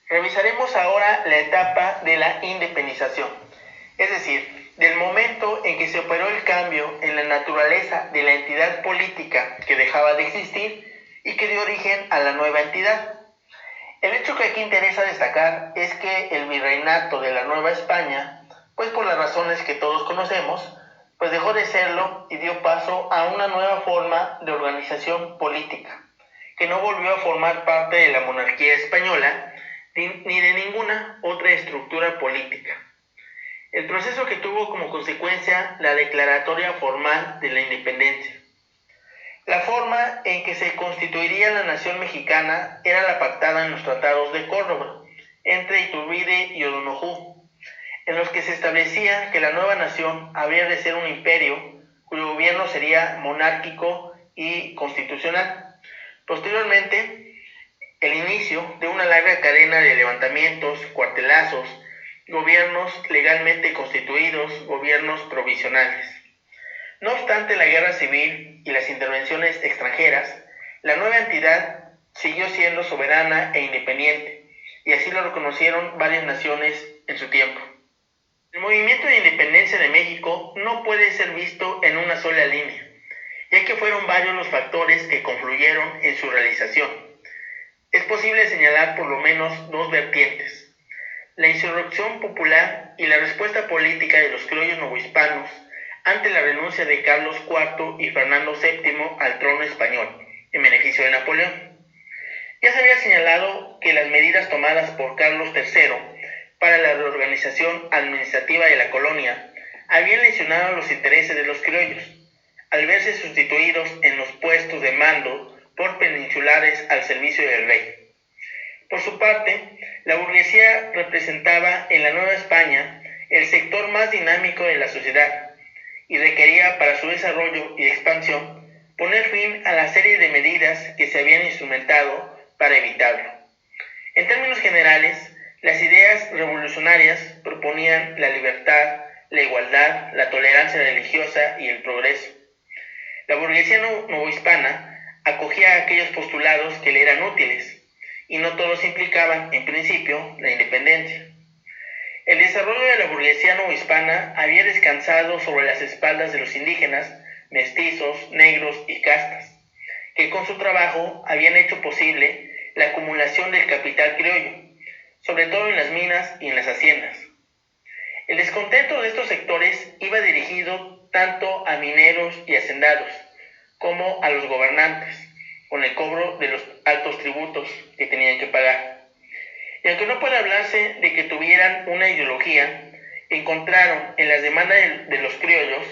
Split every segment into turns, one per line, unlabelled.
Revisaremos ahora la etapa de la independización, es decir, del momento en que se operó el cambio en la naturaleza de la entidad política que dejaba de existir y que dio origen a la nueva entidad. El hecho que aquí interesa destacar es que el virreinato de la Nueva España, pues por las razones que todos conocemos, pues dejó de serlo y dio paso a una nueva forma de organización política, que no volvió a formar parte de la monarquía española ni de ninguna otra estructura política. El proceso que tuvo como consecuencia la declaratoria formal de la independencia. La forma en que se constituiría la nación mexicana era la pactada en los tratados de Córdoba, entre Iturbide y O'Donoghue, en los que se establecía que la nueva nación habría de ser un imperio cuyo gobierno sería monárquico y constitucional. Posteriormente, el inicio de una larga cadena de levantamientos, cuartelazos, gobiernos legalmente constituidos, gobiernos provisionales. No obstante la guerra civil y las intervenciones extranjeras, la nueva entidad siguió siendo soberana e independiente, y así lo reconocieron varias naciones en su tiempo. El movimiento de independencia de México no puede ser visto en una sola línea, ya que fueron varios los factores que confluyeron en su realización. Es posible señalar por lo menos dos vertientes: la insurrección popular y la respuesta política de los criollos novohispanos ante la renuncia de Carlos IV y Fernando VII al trono español, en beneficio de Napoleón. Ya se había señalado que las medidas tomadas por Carlos III para la reorganización administrativa de la colonia habían lesionado los intereses de los criollos, al verse sustituidos en los puestos de mando por peninsulares al servicio del rey. Por su parte, la burguesía representaba en la Nueva España el sector más dinámico de la sociedad y requería para su desarrollo y expansión poner fin a la serie de medidas que se habían instrumentado para evitarlo. En términos generales, las ideas revolucionarias proponían la libertad, la igualdad, la tolerancia religiosa y el progreso. La burguesía novohispana acogía aquellos postulados que le eran útiles, y no todos implicaban, en principio, la independencia. El desarrollo de la burguesía novohispana había descansado sobre las espaldas de los indígenas, mestizos, negros y castas, que con su trabajo habían hecho posible la acumulación del capital criollo, sobre todo en las minas y en las haciendas. El descontento de estos sectores iba dirigido tanto a mineros y hacendados, como a los gobernantes, con el cobro de los altos tributos que tenían que pagar. Y aunque no puede hablarse de que tuvieran una ideología, encontraron en las demandas de los criollos,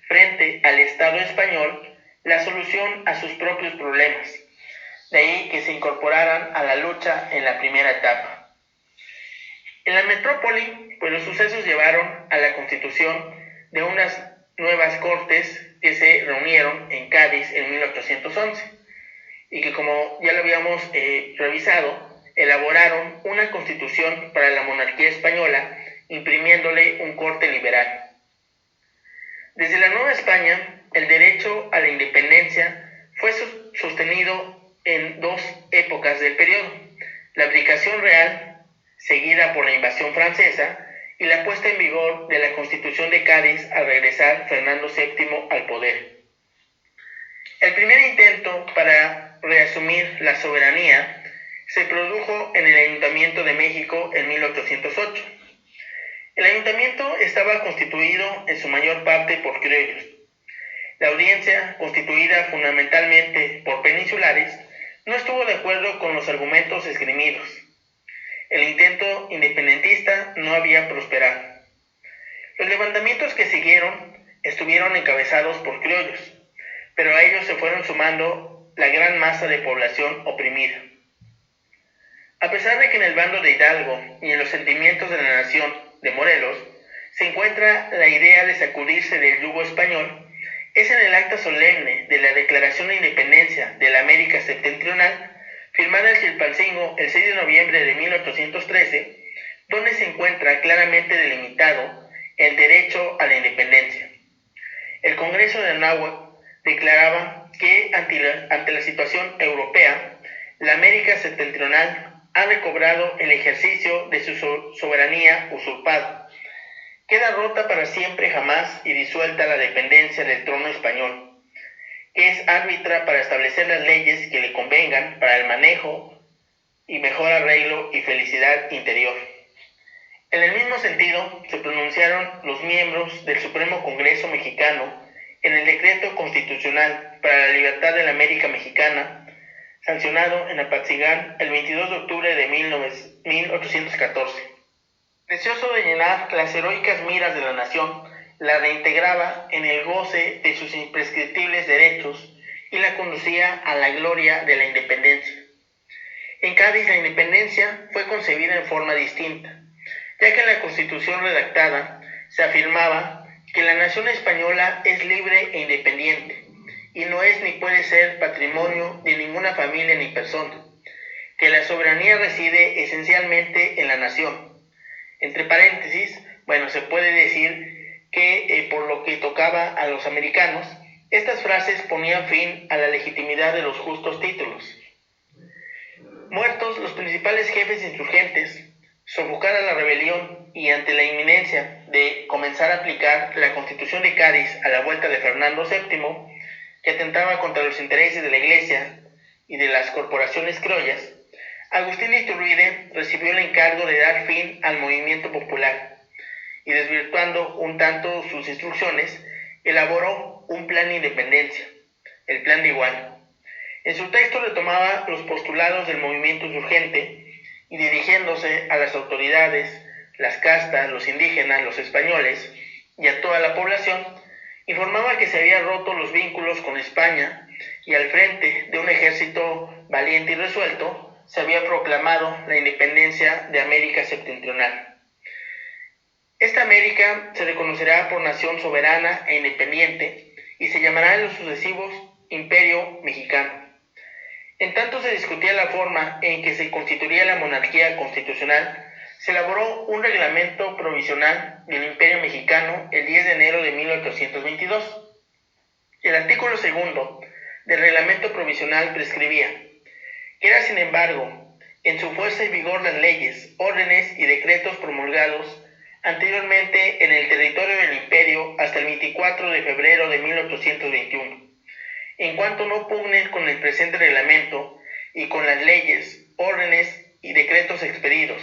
frente al Estado español, la solución a sus propios problemas. De ahí que se incorporaran a la lucha en la primera etapa. En la metrópoli, pues los sucesos llevaron a la constitución de unas nuevas cortes que se reunieron en Cádiz en 1811 y que, como ya lo habíamos revisado, elaboraron una constitución para la monarquía española, imprimiéndole un corte liberal. Desde la Nueva España, el derecho a la independencia fue sostenido en dos épocas del periodo: la abdicación real, seguida por la invasión francesa, y la puesta en vigor de la Constitución de Cádiz al regresar Fernando VII al poder. El primer intento para reasumir la soberanía se produjo en el Ayuntamiento de México en 1808. El ayuntamiento estaba constituido en su mayor parte por criollos. La audiencia, constituida fundamentalmente por peninsulares, no estuvo de acuerdo con los argumentos esgrimidos. El intento independentista no había prosperado. Los levantamientos que siguieron estuvieron encabezados por criollos, pero a ellos se fueron sumando la gran masa de población oprimida. A pesar de que en el bando de Hidalgo y en los sentimientos de la nación de Morelos se encuentra la idea de sacudirse del yugo español, es en el acta solemne de la Declaración de Independencia de la América Septentrional, firmada en Chilpancingo el 6 de noviembre de 1813, donde se encuentra claramente delimitado el derecho a la independencia. El Congreso de Anáhuac declaraba que ante la situación europea, la América Septentrional ha recobrado el ejercicio de su soberanía usurpado. Queda rota para siempre jamás y disuelta la dependencia del trono español, que es árbitra para establecer las leyes que le convengan para el manejo y mejor arreglo y felicidad interior. En el mismo sentido, se pronunciaron los miembros del Supremo Congreso Mexicano en el Decreto Constitucional para la Libertad de la América Mexicana, sancionado en Apatzingán el 22 de octubre de 1814. Deseoso de llenar las heroicas miras de la nación, la reintegraba en el goce de sus imprescriptibles derechos y la conducía a la gloria de la independencia. En Cádiz la independencia fue concebida en forma distinta, ya que en la Constitución redactada se afirmaba que la nación española es libre e independiente, y no es ni puede ser patrimonio de ninguna familia ni persona, que la soberanía reside esencialmente en la nación. Entre paréntesis, se puede decir que por lo que tocaba a los americanos, estas frases ponían fin a la legitimidad de los justos títulos. Muertos los principales jefes insurgentes, sofocada la rebelión y ante la inminencia de comenzar a aplicar la Constitución de Cádiz a la vuelta de Fernando VII, que atentaba contra los intereses de la Iglesia y de las corporaciones criollas, Agustín de Iturbide recibió el encargo de dar fin al movimiento popular y, desvirtuando un tanto sus instrucciones, elaboró un plan de independencia, el Plan de Iguala. En su texto retomaba los postulados del movimiento insurgente y, dirigiéndose a las autoridades, las castas, los indígenas, los españoles y a toda la población, informaba que se había roto los vínculos con España y al frente de un ejército valiente y resuelto se había proclamado la independencia de América Septentrional. Esta América se reconocerá por nación soberana e independiente y se llamará en los sucesivos Imperio Mexicano. En tanto se discutía la forma en que se constituiría la monarquía constitucional, se elaboró un reglamento provisional del Imperio Mexicano el 10 de enero de 1822. El artículo 2 del reglamento provisional prescribía: queda sin embargo en su fuerza y vigor las leyes, órdenes y decretos promulgados anteriormente en el territorio del imperio hasta el 24 de febrero de 1821, en cuanto no pugnen con el presente reglamento y con las leyes, órdenes y decretos expedidos,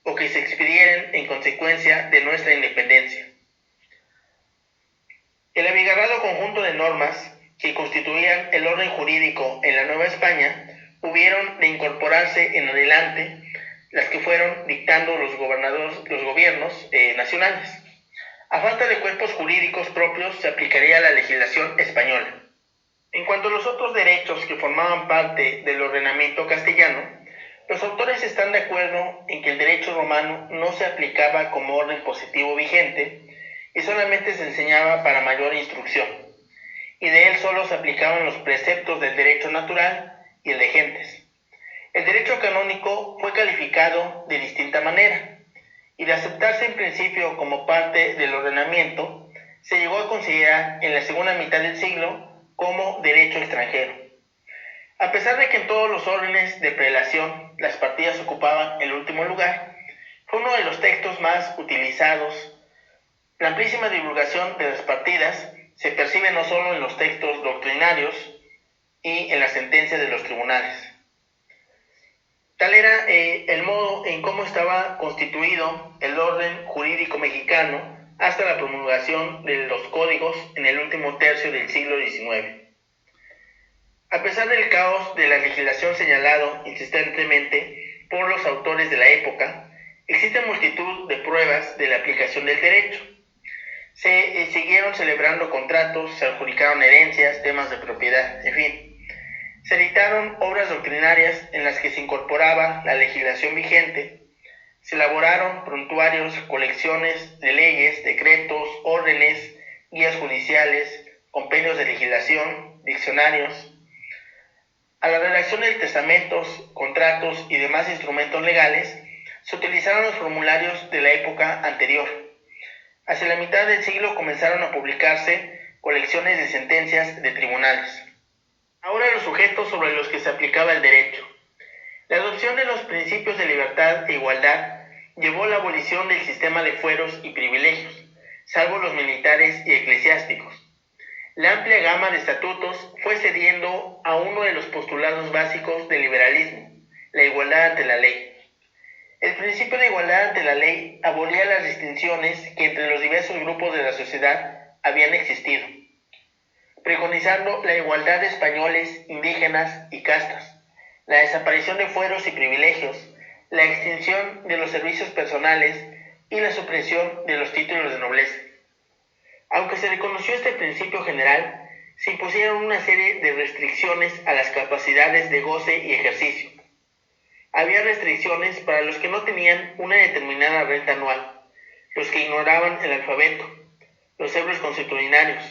o que se expidieren en consecuencia de nuestra independencia. El abigarrado conjunto de normas que constituían el orden jurídico en la Nueva España hubieron de incorporarse en adelante las que fueron dictando los gobiernos nacionales. A falta de cuerpos jurídicos propios se aplicaría la legislación española. En cuanto a los otros derechos que formaban parte del ordenamiento castellano, los autores están de acuerdo en que el derecho romano no se aplicaba como orden positivo vigente y solamente se enseñaba para mayor instrucción, y de él solo se aplicaban los preceptos del derecho natural y el de gentes. El derecho canónico fue calificado de distinta manera, y de aceptarse en principio como parte del ordenamiento, se llegó a considerar en la segunda mitad del siglo como derecho extranjero. A pesar de que en todos los órdenes de prelación las partidas ocupaban el último lugar, fue uno de los textos más utilizados. La amplísima divulgación de las partidas se percibe no solo en los textos doctrinarios y en las sentencias de los tribunales. Tal era el modo en cómo estaba constituido el orden jurídico mexicano hasta la promulgación de los códigos en el último tercio del siglo XIX. A pesar del caos de la legislación señalado insistentemente por los autores de la época, existe multitud de pruebas de la aplicación del derecho. Se siguieron celebrando contratos, se adjudicaron herencias, temas de propiedad, en fin. Se dictaron obras doctrinarias en las que se incorporaba la legislación vigente. Se elaboraron prontuarios, colecciones de leyes, decretos, órdenes, guías judiciales, compendios de legislación, diccionarios. A la redacción de testamentos, contratos y demás instrumentos legales, se utilizaron los formularios de la época anterior. Hacia la mitad del siglo comenzaron a publicarse colecciones de sentencias de tribunales. Ahora los sujetos sobre los que se aplicaba el derecho. La adopción de los principios de libertad e igualdad llevó a la abolición del sistema de fueros y privilegios, salvo los militares y eclesiásticos. La amplia gama de estatutos fue cediendo a uno de los postulados básicos del liberalismo, la igualdad ante la ley. El principio de igualdad ante la ley abolía las distinciones que entre los diversos grupos de la sociedad habían existido, preconizando la igualdad de españoles, indígenas y castas, la desaparición de fueros y privilegios, la extinción de los servicios personales y la supresión de los títulos de nobleza. Aunque se reconoció este principio general, se impusieron una serie de restricciones a las capacidades de goce y ejercicio. Había restricciones para los que no tenían una determinada renta anual, los que ignoraban el alfabeto, los ebrios consuetudinarios,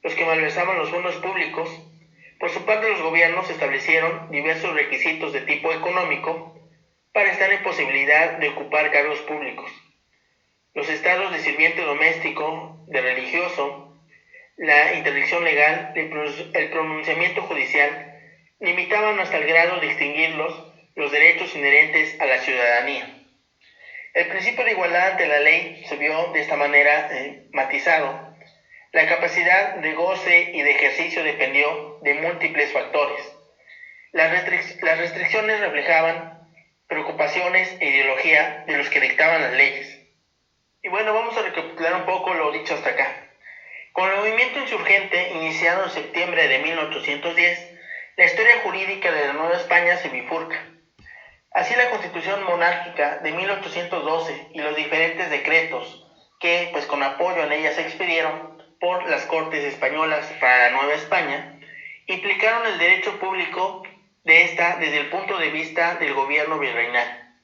los que malversaban los fondos públicos. Por su parte, los gobiernos establecieron diversos requisitos de tipo económico para estar en posibilidad de ocupar cargos públicos. Los estados de sirviente doméstico, de religioso, la interdicción legal, el pronunciamiento judicial, limitaban hasta el grado de extinguirlos los derechos inherentes a la ciudadanía. El principio de igualdad ante la ley se vio de esta manera matizado. La capacidad de goce y de ejercicio dependió de múltiples factores. Las restricciones reflejaban preocupaciones e ideología de los que dictaban las leyes. Y bueno, vamos a recapitular un poco lo dicho hasta acá. Con el movimiento insurgente iniciado en septiembre de 1810, la historia jurídica de la Nueva España se bifurca. Así, la Constitución monárquica de 1812 y los diferentes decretos que, con apoyo en ella, se expidieron por las Cortes españolas para la Nueva España, implicaron el derecho público de esta desde el punto de vista del gobierno virreinal.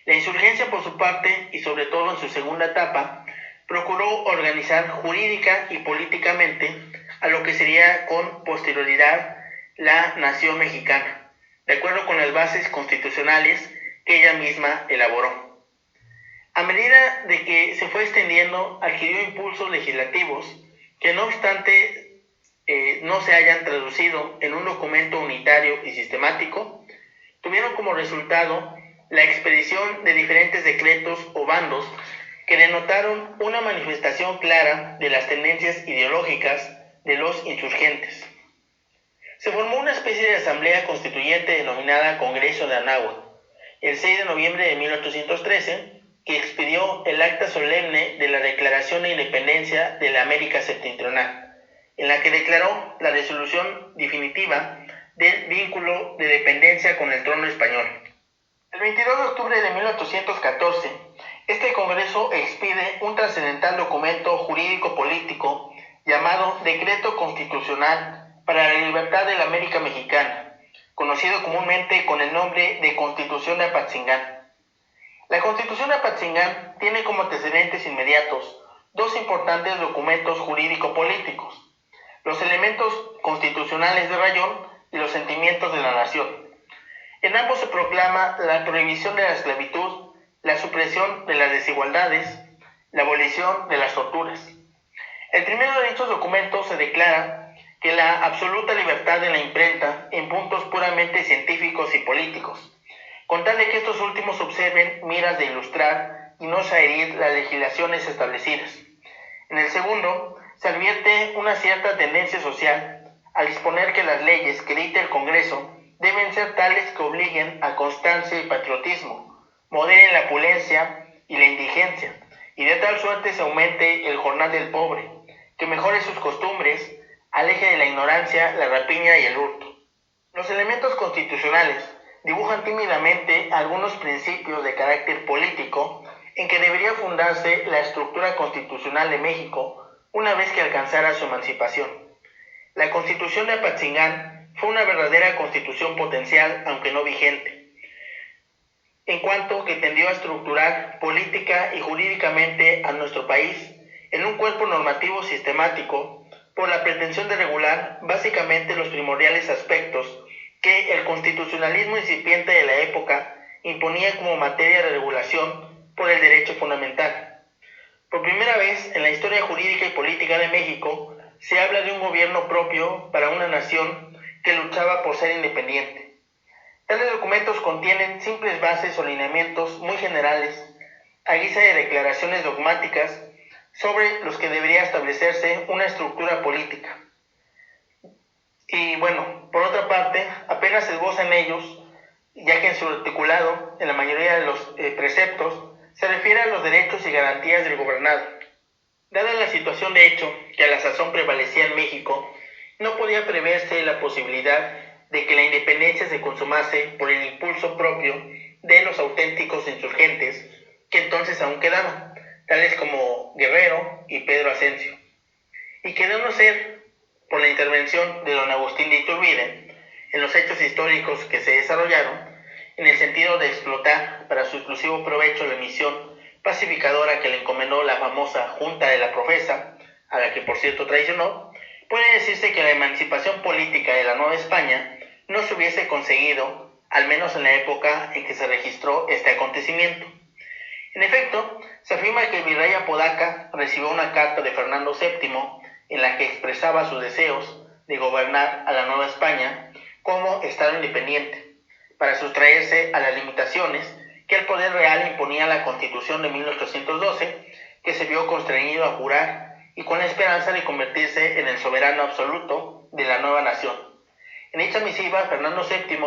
La insurgencia, por su parte, y sobre todo en su segunda etapa, procuró organizar jurídica y políticamente a lo que sería con posterioridad la nación mexicana, de acuerdo con las bases constitucionales que ella misma elaboró. A medida de que se fue extendiendo, adquirió impulsos legislativos que, no obstante no se hayan traducido en un documento unitario y sistemático, tuvieron como resultado la expedición de diferentes decretos o bandos que denotaron una manifestación clara de las tendencias ideológicas de los insurgentes. Se formó una especie de asamblea constituyente denominada Congreso de Anáhuac, el 6 de noviembre de 1813, que expidió el acta solemne de la Declaración de Independencia de la América Septentrional, en la que declaró la resolución definitiva del vínculo de dependencia con el trono español. El 22 de octubre de 1814, este Congreso expide un trascendental documento jurídico-político llamado Decreto Constitucional para la Libertad de la América Mexicana, conocido comúnmente con el nombre de Constitución de Apatzingán. La Constitución de Apatzingán tiene como antecedentes inmediatos dos importantes documentos jurídico-políticos: los elementos constitucionales de rayón y los sentimientos de la nación. En ambos se proclama la prohibición de la esclavitud, la supresión de las desigualdades, la abolición de las torturas. El primero de dichos documentos se declara que la absoluta libertad de la imprenta en puntos puramente científicos y políticos, con tal de que estos últimos observen miras de ilustrar y no herir las legislaciones establecidas. En el segundo, se advierte una cierta tendencia social al disponer que las leyes que dicte el Congreso deben ser tales que obliguen a constancia y patriotismo, moderen la opulencia y la indigencia, y de tal suerte se aumente el jornal del pobre, que mejore sus costumbres, aleje de la ignorancia, la rapiña y el hurto. Los elementos constitucionales dibujan tímidamente algunos principios de carácter político en que debería fundarse la estructura constitucional de México una vez que alcanzara su emancipación. La Constitución de Apatzingán fue una verdadera constitución potencial, aunque no vigente, en cuanto que tendió a estructurar política y jurídicamente a nuestro país en un cuerpo normativo sistemático, por la pretensión de regular básicamente los primordiales aspectos que el constitucionalismo incipiente de la época imponía como materia de regulación por el derecho fundamental. Por primera vez en la historia jurídica y política de México se habla de un gobierno propio para una nación que luchaba por ser independiente. Tales documentos contienen simples bases o lineamientos muy generales, a guisa de declaraciones dogmáticas sobre los que debería establecerse una estructura política. Y bueno, por otra parte, apenas se esbozan ellos, ya que en su articulado, en la mayoría de los preceptos, se refiere a los derechos y garantías del gobernado. Dada la situación de hecho que a la sazón prevalecía en México, no podía preverse la posibilidad de que la independencia se consumase por el impulso propio de los auténticos insurgentes que entonces aún quedaban, tales como Guerrero y Pedro Asensio, y que de no ser por la intervención de don Agustín de Iturbide en los hechos históricos que se desarrollaron, en el sentido de explotar para su exclusivo provecho la misión pacificadora que le encomendó la famosa Junta de la Profesa, a la que por cierto traicionó, puede decirse que la emancipación política de la Nueva España no se hubiese conseguido, al menos en la época en que se registró este acontecimiento. En efecto, se afirma que el virrey Apodaca recibió una carta de Fernando VII en la que expresaba sus deseos de gobernar a la Nueva España como Estado independiente, para sustraerse a las limitaciones que el poder real imponía la Constitución de 1812, que se vio constreñido a jurar y con la esperanza de convertirse en el soberano absoluto de la nueva nación. En dicha misiva, Fernando VII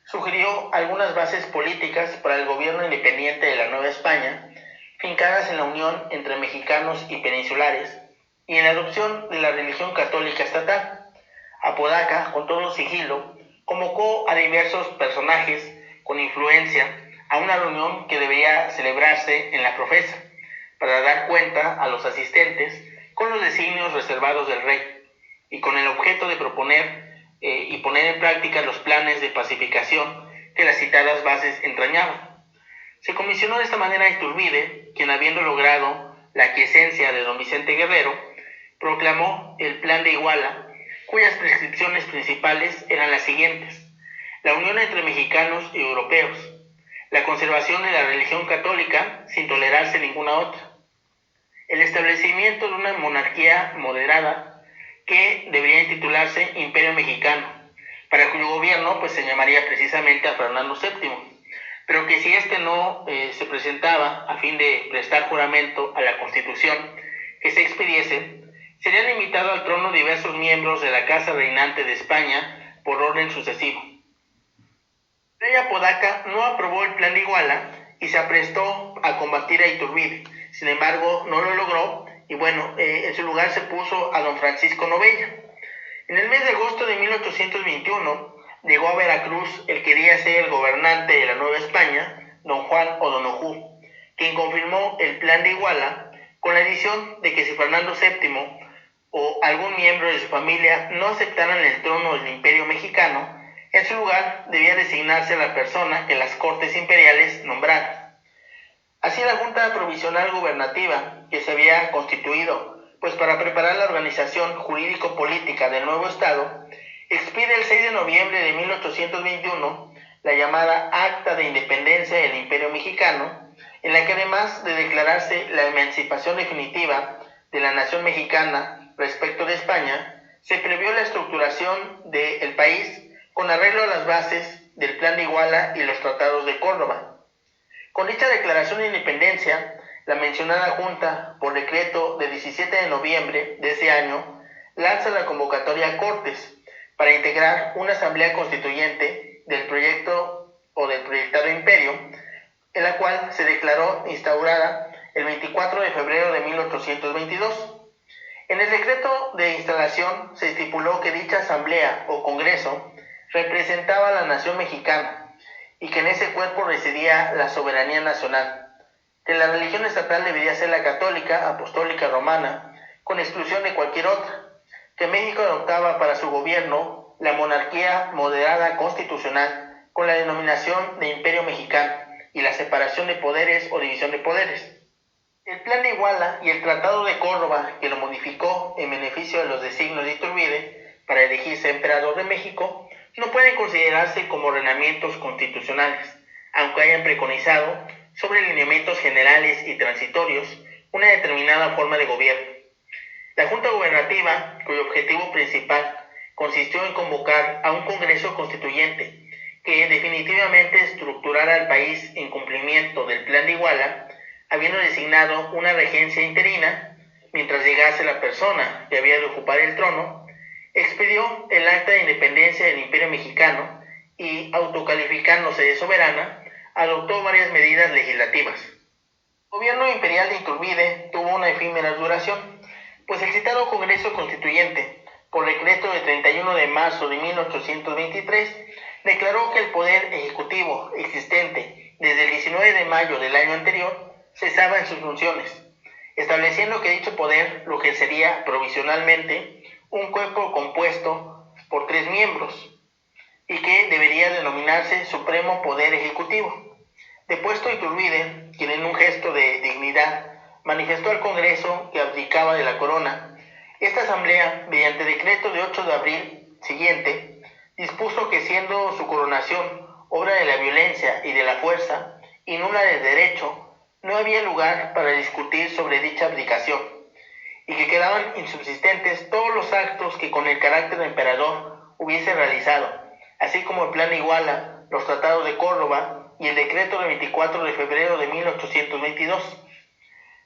sugirió algunas bases políticas para el gobierno independiente de la Nueva España, fincadas en la unión entre mexicanos y peninsulares, y en la adopción de la religión católica estatal. Apodaca, con todo sigilo, convocó a diversos personajes con influencia a una reunión que debía celebrarse en la Profesa, para dar cuenta a los asistentes con los designios reservados del rey, y con el objeto de proponer y poner en práctica los planes de pacificación que las citadas bases entrañaban. Se comisionó de esta manera a Iturbide, quien, habiendo logrado la aquiescencia de don Vicente Guerrero, proclamó el Plan de Iguala, cuyas prescripciones principales eran las siguientes: la unión entre mexicanos y europeos, la conservación de la religión católica sin tolerarse ninguna otra, el establecimiento de una monarquía moderada que debería intitularse Imperio Mexicano, para cuyo gobierno se llamaría precisamente a Fernando VII, pero que si éste no se presentaba a fin de prestar juramento a la Constitución que se expidiese, serían invitados al trono diversos miembros de la Casa Reinante de España por orden sucesivo. El rey Apodaca no aprobó el Plan de Iguala y se aprestó a combatir a Iturbide. Sin embargo, no lo logró y en su lugar se puso a don Francisco Novella. En el mes de agosto de 1821 llegó a Veracruz el que quería ser el gobernante de la Nueva España, don Juan O'Donojú, quien confirmó el Plan de Iguala con la adición de que si Fernando VII o algún miembro de su familia no aceptaran el trono del Imperio Mexicano, en su lugar debía designarse la persona que las Cortes Imperiales nombraran. Así, la Junta Provisional Gubernativa, que se había constituido para preparar la organización jurídico-política del nuevo Estado, expide el 6 de noviembre de 1821 la llamada Acta de Independencia del Imperio Mexicano, en la que, además de declararse la emancipación definitiva de la nación mexicana respecto de España, se previó la estructuración del país con arreglo a las bases del Plan de Iguala y los tratados de Córdoba. Con dicha declaración de independencia, la mencionada Junta, por decreto de 17 de noviembre de ese año, lanza la convocatoria a Cortes para integrar una asamblea constituyente del proyecto o del proyectado imperio, en la cual se declaró instaurada el 24 de febrero de 1822. En el decreto de instalación se estipuló que dicha asamblea o congreso representaba a la nación mexicana y que en ese cuerpo residía la soberanía nacional, que la religión estatal debería ser la católica, apostólica, romana, con exclusión de cualquier otra, que México adoptaba para su gobierno la monarquía moderada constitucional con la denominación de Imperio Mexicano y la separación de poderes o división de poderes. El Plan de Iguala y el Tratado de Córdoba, que lo modificó en beneficio de los designios de Iturbide para elegirse emperador de México, no pueden considerarse como ordenamientos constitucionales, aunque hayan preconizado, sobre lineamientos generales y transitorios, una determinada forma de gobierno. La Junta Gubernativa, cuyo objetivo principal consistió en convocar a un Congreso Constituyente que definitivamente estructurara al país en cumplimiento del Plan de Iguala, habiendo designado una regencia interina mientras llegase la persona que había de ocupar el trono, expidió el acta de independencia del Imperio Mexicano y, autocalificándose de soberana, adoptó varias medidas legislativas. El gobierno imperial de Iturbide tuvo una efímera duración, pues el citado Congreso Constituyente, por decreto de 31 de marzo de 1823, declaró que el poder ejecutivo existente desde el 19 de mayo del año anterior cesaba en sus funciones, estableciendo que dicho poder lo ejercería provisionalmente un cuerpo compuesto por 3 miembros y que debería denominarse Supremo Poder Ejecutivo. Depuesto Iturbide, quien en un gesto de dignidad manifestó al Congreso que abdicaba de la corona, esta asamblea, mediante decreto de 8 de abril siguiente, dispuso que siendo su coronación obra de la violencia y de la fuerza y nula de derecho, no había lugar para discutir sobre dicha abdicación, y que quedaban insubsistentes todos los actos que con el carácter de emperador hubiese realizado, así como el Plan de Iguala, los tratados de Córdoba y el decreto de 24 de febrero de 1822.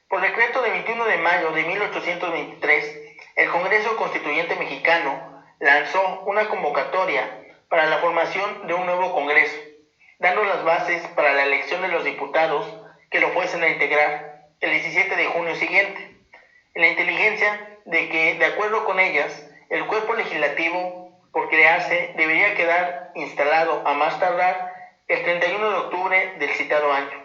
Por decreto de 21 de mayo de 1823, el Congreso Constituyente Mexicano lanzó una convocatoria para la formación de un nuevo Congreso, dando las bases para la elección de los diputados que lo fuesen a integrar el 17 de junio siguiente, en la inteligencia de que, de acuerdo con ellas, el cuerpo legislativo por crearse debería quedar instalado a más tardar el 31 de octubre del citado año.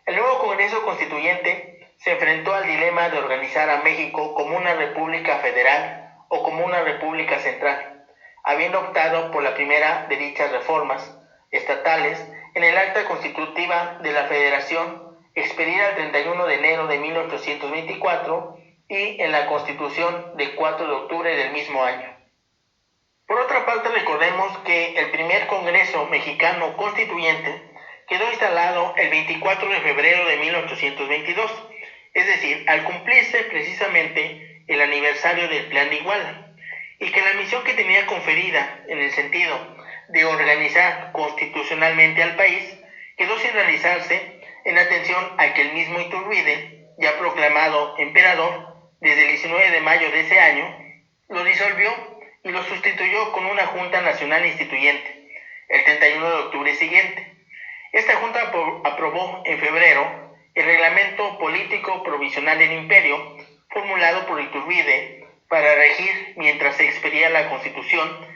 El nuevo Congreso Constituyente se enfrentó al dilema de organizar a México como una república federal o como una república central, habiendo optado por la primera de dichas reformas estatales en el acta constitutiva de la Federación expedida el 31 de enero de 1824 y en la Constitución del 4 de octubre del mismo año. Por otra parte, recordemos que el primer Congreso Mexicano Constituyente quedó instalado el 24 de febrero de 1822, es decir, al cumplirse precisamente el aniversario del Plan de Iguala, y que la misión que tenía conferida en el sentido de organizar constitucionalmente al país quedó sin realizarse en atención a que el mismo Iturbide, ya proclamado emperador desde el 19 de mayo de ese año, lo disolvió y lo sustituyó con una Junta Nacional Instituyente, el 31 de octubre siguiente. Esta Junta aprobó en febrero el Reglamento Político Provisional del Imperio, formulado por Iturbide para regir mientras se expedía la Constitución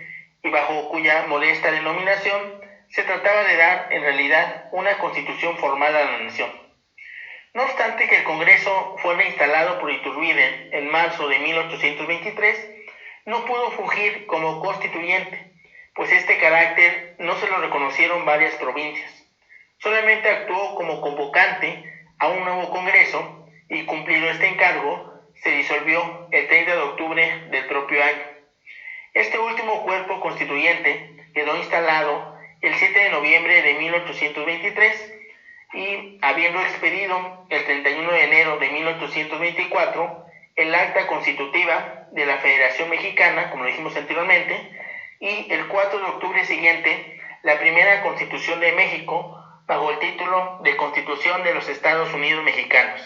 y bajo cuya modesta denominación se trataba de dar en realidad una constitución formal a la nación. No obstante que el Congreso fuera instalado por Iturbide en marzo de 1823, no pudo fungir como constituyente, pues este carácter no se lo reconocieron varias provincias. Solamente actuó como convocante a un nuevo Congreso y, cumplido este encargo, se disolvió el 30 de octubre del propio año. Este último cuerpo constituyente quedó instalado el 7 de noviembre de 1823 y, habiendo expedido el 31 de enero de 1824 el acta constitutiva de la Federación Mexicana, como lo dijimos anteriormente, y el 4 de octubre siguiente la primera Constitución de México bajo el título de Constitución de los Estados Unidos Mexicanos.